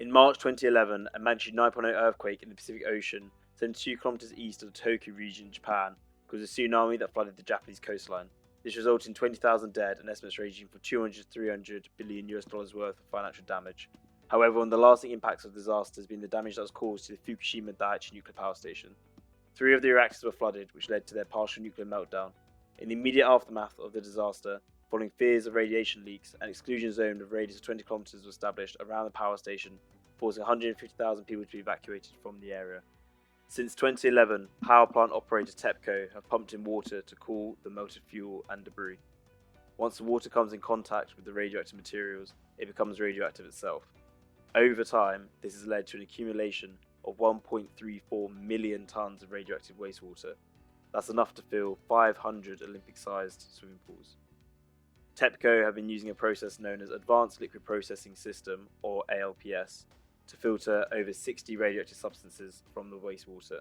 In March 2011, a magnitude 9.0 earthquake in the Pacific Ocean, 72 kilometers east of the Tokyo region in Japan, caused a tsunami that flooded the Japanese coastline. This resulted in 20,000 dead and estimates ranging from 200 to 300 billion US dollars worth of financial damage. However, one of the lasting impacts of the disaster has been the damage that was caused to the Fukushima Daiichi nuclear power station. 3 of the reactors were flooded, which led to their partial nuclear meltdown. In the immediate aftermath of the disaster, following fears of radiation leaks, an exclusion zone of a radius of 20 kilometers was established around the power station, forcing 150,000 people to be evacuated from the area. Since 2011, power plant operator TEPCO have pumped in water to cool the melted fuel and debris. Once the water comes in contact with the radioactive materials, it becomes radioactive itself. Over time, this has led to an accumulation of 1.34 million tons of radioactive wastewater. That's enough to fill 500 Olympic-sized swimming pools. TEPCO have been using a process known as Advanced Liquid Processing System, or ALPS, to filter over 60 radioactive substances from the wastewater.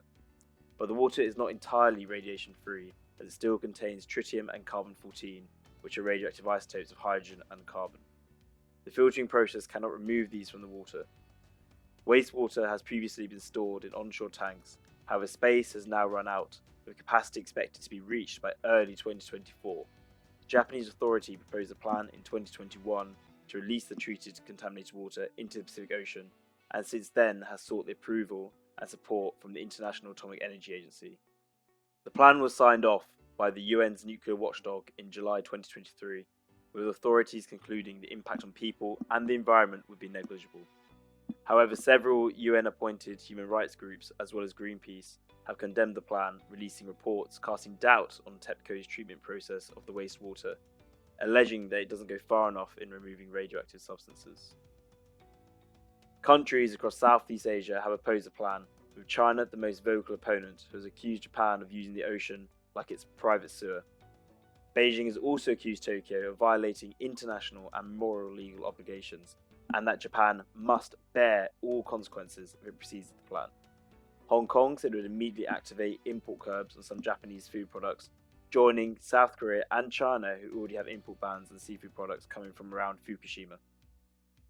But the water is not entirely radiation-free, as it still contains tritium and carbon-14, which are radioactive isotopes of hydrogen and carbon. The filtering process cannot remove these from the water. Wastewater has previously been stored in onshore tanks, however space has now run out, with capacity expected to be reached by early 2024. The Japanese authority proposed a plan in 2021 to release the treated contaminated water into the Pacific Ocean, and since then has sought the approval and support from the International Atomic Energy Agency. The plan was signed off by the UN's nuclear watchdog in July 2023, with authorities concluding the impact on people and the environment would be negligible. However, several UN-appointed human rights groups, as well as Greenpeace, have condemned the plan, releasing reports casting doubt on TEPCO's treatment process of the wastewater, alleging that it doesn't go far enough in removing radioactive substances. Countries across Southeast Asia have opposed the plan, with China the most vocal opponent, who has accused Japan of using the ocean like its private sewer. Beijing has also accused Tokyo of violating international and moral legal obligations, and that Japan must bear all consequences if it proceeds with the plan. Hong Kong said it would immediately activate import curbs on some Japanese food products, joining South Korea and China, who already have import bans on seafood products coming from around Fukushima.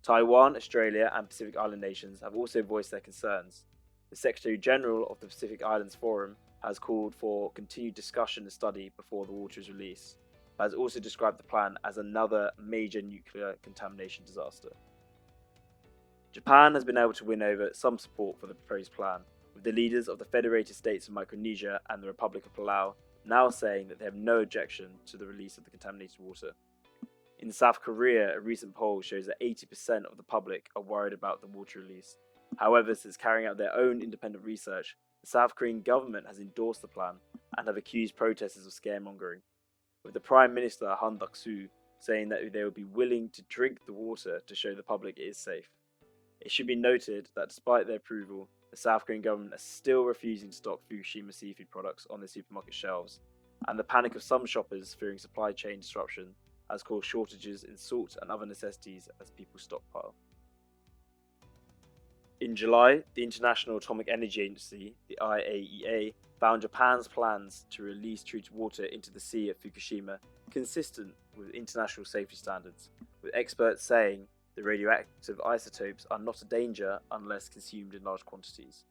Taiwan, Australia and Pacific Island nations have also voiced their concerns. The Secretary General of the Pacific Islands Forum has called for continued discussion and study before the water is released, but has also described the plan as another major nuclear contamination disaster. Japan has been able to win over some support for the proposed plan, with the leaders of the Federated States of Micronesia and the Republic of Palau now saying that they have no objection to the release of the contaminated water. In South Korea, a recent poll shows that 80% of the public are worried about the water release. However, since carrying out their own independent research, the South Korean government has endorsed the plan and have accused protesters of scaremongering, with the Prime Minister Han Duck-soo saying that they would be willing to drink the water to show the public it is safe. It should be noted that despite their approval, the South Korean government is still refusing to stock Fukushima seafood products on their supermarket shelves, and the panic of some shoppers fearing supply chain disruption has caused shortages in salt and other necessities as people stockpile. In July, the International Atomic Energy Agency, the IAEA, found Japan's plans to release treated water into the sea at Fukushima consistent with international safety standards, with experts saying the radioactive isotopes are not a danger unless consumed in large quantities.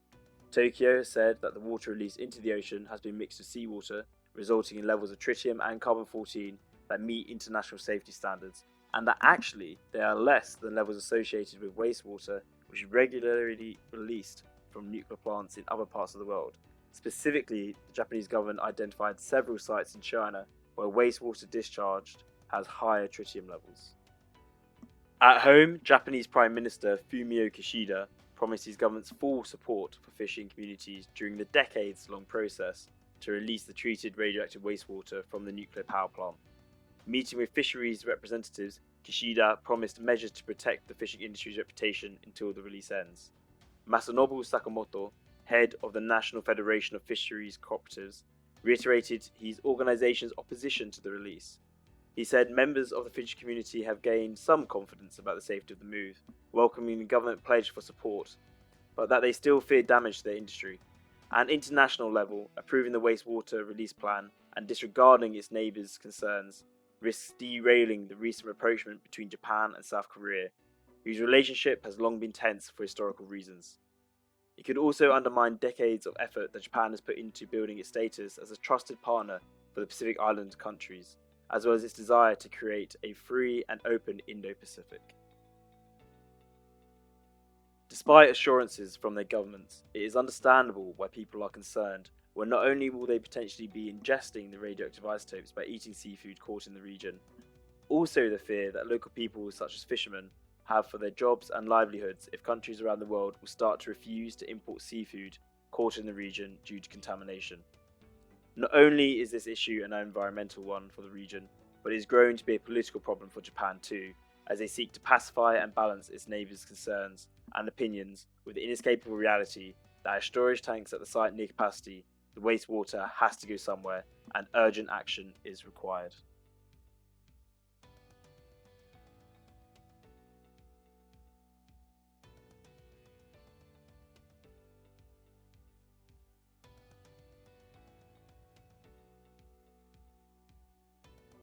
Tokyo has said that the water released into the ocean has been mixed with seawater, resulting in levels of tritium and carbon-14 that meet international safety standards, and that actually they are less than levels associated with wastewater which is regularly released from nuclear plants in other parts of the world. Specifically, the Japanese government identified several sites in China where wastewater discharged has higher tritium levels. At home, Japanese Prime Minister Fumio Kishida promised his government's full support for fishing communities during the decades-long process to release the treated radioactive wastewater from the nuclear power plant. Meeting with fisheries representatives, Kishida promised measures to protect the fishing industry's reputation until the release ends. Masanobu Sakamoto, head of the National Federation of Fisheries Cooperatives, reiterated his organization's opposition to the release. He said members of the fishing community have gained some confidence about the safety of the move, welcoming the government pledge for support, but that they still fear damage to their industry. At an international level, approving the wastewater release plan and disregarding its neighbours' concerns risks derailing the recent rapprochement between Japan and South Korea. whose relationship has long been tense for historical reasons. It could also undermine decades of effort that Japan has put into building its status as a trusted partner for the Pacific Island countries, as well as its desire to create a free and open Indo-Pacific. Despite assurances from their governments, it is understandable why people are concerned when not only will they potentially be ingesting the radioactive isotopes by eating seafood caught in the region, also the fear that local people such as fishermen have for their jobs and livelihoods if countries around the world will start to refuse to import seafood caught in the region due to contamination. Not only is this issue an environmental one for the region, but it is growing to be a political problem for Japan too, as they seek to pacify and balance its neighbours' concerns and opinions with the inescapable reality that as storage tanks at the site near capacity, the wastewater has to go somewhere and urgent action is required.